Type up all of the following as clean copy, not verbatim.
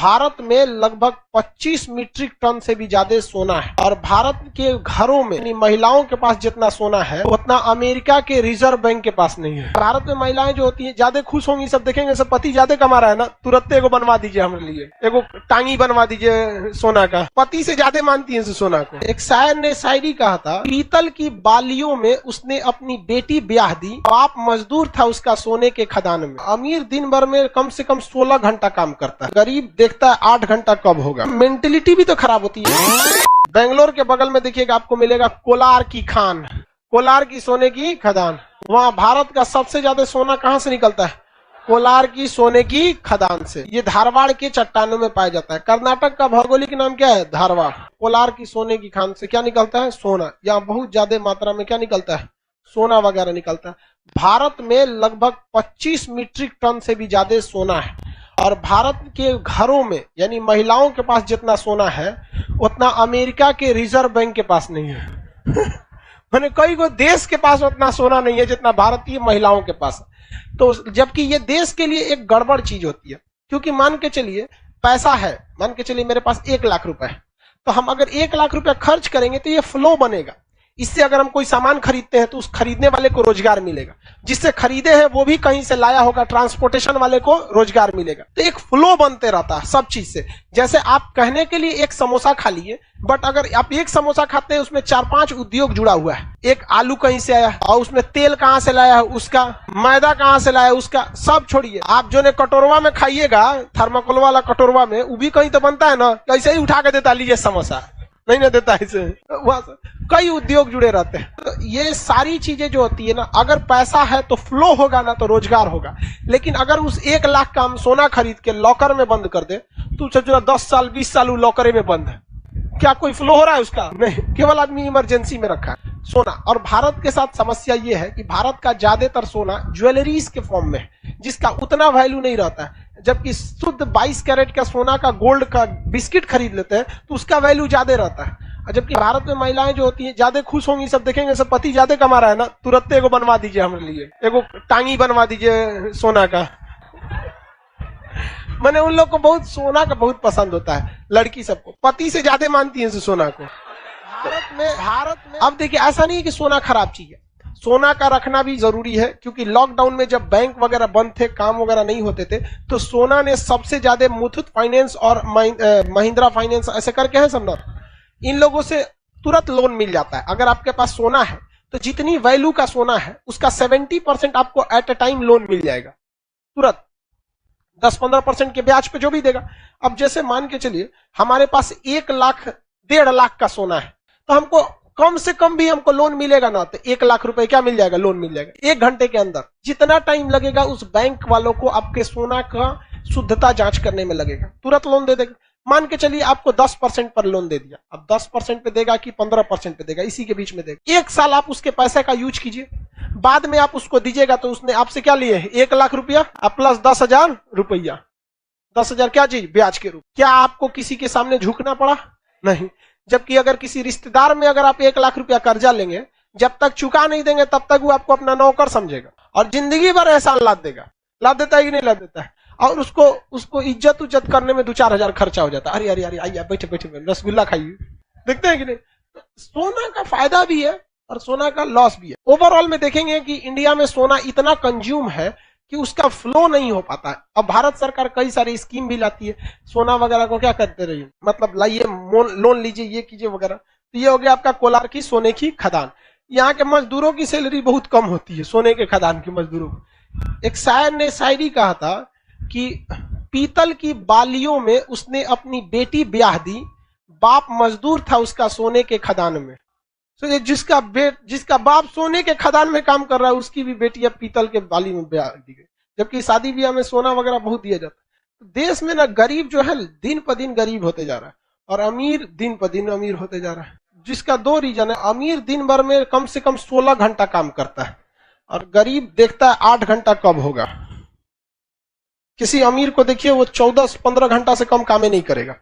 भारत में लगभग 25 metric ton से भी ज्यादा सोना है और भारत के घरों में यानी महिलाओं के पास जितना सोना है उतना अमेरिका के रिजर्व बैंक के पास नहीं है। भारत में महिलाएं जो होती है ज्यादा खुश होंगी, सब देखेंगे सब पति ज्यादा कमा रहा है ना, तुरंत एगो बनवा दीजिए हमारे लिए, एगो टांगी बनवा दीजिए सोना का, पति से ज्यादा मानती है सोना को। एक शायर ने शायरी कहा था, पीतल की बालियों में उसने अपनी बेटी ब्याह दी, बाप मजदूर था उसका सोने के खदान में। अमीर दिन भर में कम से कम 16 घंटा काम करता है, गरीब देखता है 8 घंटा कब होगा। मेंटेलिटी भी तो खराब होती है। बेंगलोर के बगल में देखिएगा आपको मिलेगा कोलार की खान, कोलार की सोने की खदान। वहाँ भारत का सबसे ज्यादा सोना कहाँ से निकलता है? कोलार की सोने की खदान से। ये धारवाड़ के चट्टानों में पाया जाता है। कर्नाटक का भौगोलिक नाम क्या है? धारवाड़। कोलार की सोने की खान से क्या निकलता है? सोना। यहाँ बहुत ज्यादा मात्रा में क्या निकलता है? सोना वगैरह निकलता है। भारत में लगभग 25 मीट्रिक टन से भी ज्यादा सोना है और भारत के घरों में यानी महिलाओं के पास जितना सोना है उतना अमेरिका के रिजर्व बैंक के पास नहीं है। मैंने कई को देश के पास उतना सोना नहीं है जितना भारतीय महिलाओं के पास है। तो जबकि ये देश के लिए एक गड़बड़ चीज होती है, क्योंकि मान के चलिए पैसा है, मान के चलिए मेरे पास 1 लाख रुपए है, तो हम अगर 1 लाख रुपया खर्च करेंगे तो ये फ्लो बनेगा। इससे अगर हम कोई सामान खरीदते हैं तो उस खरीदने वाले को रोजगार मिलेगा, जिससे खरीदे हैं वो भी कहीं से लाया होगा, ट्रांसपोर्टेशन वाले को रोजगार मिलेगा। तो एक फ्लो बनते रहता है सब चीज से। जैसे आप कहने के लिए एक समोसा खा लिए, बट अगर आप एक समोसा खाते हैं उसमें 4-5 उद्योग जुड़ा हुआ है। एक आलू कहीं से आया और उसमें तेल कहाँ से लाया है उसका, मैदा कहाँ से लाया है उसका, सब छोड़िए। आप जो ने कटोरवा में खाइएगा, थर्माकोल वाला कटोरवा में, वो भी कहीं तो बनता है ना, कैसे ही उठा के देता लीजिए समोसा, नहीं ना देता है। वहां से कई उद्योग जुड़े रहते हैं। तो ये सारी चीजें जो होती है ना, अगर पैसा है तो फ्लो होगा ना, तो रोजगार होगा। लेकिन अगर उस 1 लाख का हम सोना खरीद के लॉकर में बंद कर दे तो जो 10 साल 20 साल वो लॉकर में बंद है, क्या कोई फ्लो हो रहा है उसका? नहीं, केवल आदमी इमरजेंसी में रखा है सोना। और भारत के साथ समस्या ये है कि भारत का ज्यादातर सोना ज्वेलरीज के फॉर्म में है, जिसका उतना वैल्यू नहीं रहता है। जबकि शुद्ध 22 कैरेट का सोना का गोल्ड का बिस्किट खरीद लेते हैं तो उसका वैल्यू ज्यादा रहता है। और जबकि भारत में महिलाएं जो होती है ज्यादा खुश होंगी, सब देखेंगे सब पति ज्यादा कमा रहा है ना, तुरंत एगो बनवा दीजिए हमारे लिए, एगो टांगी बनवा दीजिए सोना का। मैंने उन लोग को बहुत सोना का बहुत पसंद होता है, लड़की सबको पति से ज्यादा मानती है सोना को। भारत में अब देखिए ऐसा नहीं है कि सोना खराब चीज है, सोना का रखना भी जरूरी है। क्योंकि लॉकडाउन में जब बैंक वगैरह बंद थे, काम वगैरह नहीं होते थे, तो सोना ने सबसे ज्यादा मुथूट फाइनेंस और महिंद्रा फाइनेंस ऐसे करके है सब ना, इन लोगों से तुरंत लोन मिल जाता है। अगर आपके पास सोना है तो जितनी वैल्यू का सोना है उसका 70% आपको एट अ टाइम लोन मिल जाएगा तुरंत, 10-15% के ब्याज पे जो भी देगा। अब जैसे मान के चलिए हमारे पास 1 लाख 1.5 लाख का सोना है, तो हमको कम से कम भी हमको लोन मिलेगा ना, तो 1 लाख रुपए क्या मिल जाएगा? लोन मिल जाएगा 1 घंटे के अंदर। जितना टाइम लगेगा उस बैंक वालों को आपके सोना का शुद्धता जांच करने में लगेगा, तुरंत लोन दे देगा। मान के चलिए आपको 10% पर लोन दे दिया, अब 10% पे देगा कि 15% पे देगा, इसी के बीच में देगा। 1 साल आप उसके पैसे का यूज कीजिए, बाद में आप उसको दीजिएगा तो उसने आपसे क्या लिए? 1 लाख रुपया प्लस 10,000 रुपया, 10,000 क्या चीज? ब्याज के रूप। क्या आपको किसी के सामने झुकना पड़ा? नहीं। जबकि अगर किसी रिश्तेदार में अगर आप 1 लाख रुपया कर्जा लेंगे, जब तक चुका नहीं देंगे तब तक वो आपको अपना नौकर समझेगा और जिंदगी भर एहसान लाद देगा। लाद देता है कि नहीं लाद देता है? और उसको इज्जत करने में 2-4 हजार खर्चा हो जाता है। अरे आइए बैठे बैठे रसगुल्ला खाइए, देखते हैं कि नहीं? सोना का फायदा भी है और सोना का लॉस भी है। ओवरऑल में देखेंगे कि इंडिया में सोना इतना कंज्यूम है कि उसका फ्लो नहीं हो पाता है। अब भारत सरकार कई सारी स्कीम भी लाती है, सोना वगैरह को क्या करते रहिए, मतलब लाइए लोन लीजिए, ये कीजिए वगैरह। तो ये हो गया आपका कोलार की सोने की खदान। यहाँ के मजदूरों की सैलरी बहुत कम होती है, सोने के खदान के मजदूरों को। एक शायर ने शायरी कहा था कि पीतल की बालियों में उसने अपनी बेटी ब्याह दी, बाप मजदूर था उसका सोने के खदान में। तो जिसका बाप सोने के खदान में काम कर रहा है, उसकी भी बेटी अब पीतल के बाली में ब्याह दी गई। जबकि शादी ब्याह में सोना वगैरह बहुत दिया जाता है। देश में ना गरीब जो है दिन पर दिन गरीब होते जा रहा है और अमीर दिन पर दिन अमीर होते जा रहा है, जिसका 2 रीजन है। अमीर दिन भर में कम से कम 16 घंटा काम करता है और गरीब देखता है 8 घंटा कब होगा। किसी अमीर को देखिए वो 14-15 घंटा से कम काम ही नहीं करेगा।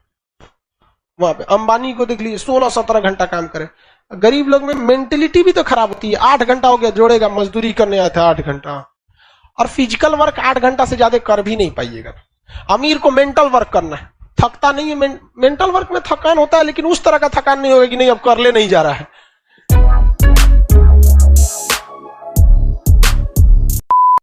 वहां पे अंबानी को देख लीजिए 16-17 घंटा काम करे। गरीब लोग में मेंटेलिटी भी तो खराब होती है। 8 घंटा हो गया, जोड़ेगा, मजदूरी करने आया था 8 घंटा, और फिजिकल वर्क 8 घंटा से ज्यादा कर भी नहीं पाइएगा। अमीर को मेंटल वर्क करना है, थकता नहीं है। मेंटल वर्क में थकान होता है, लेकिन उस तरह का थकान नहीं होगा कि नहीं अब कर ले नहीं जा रहा है।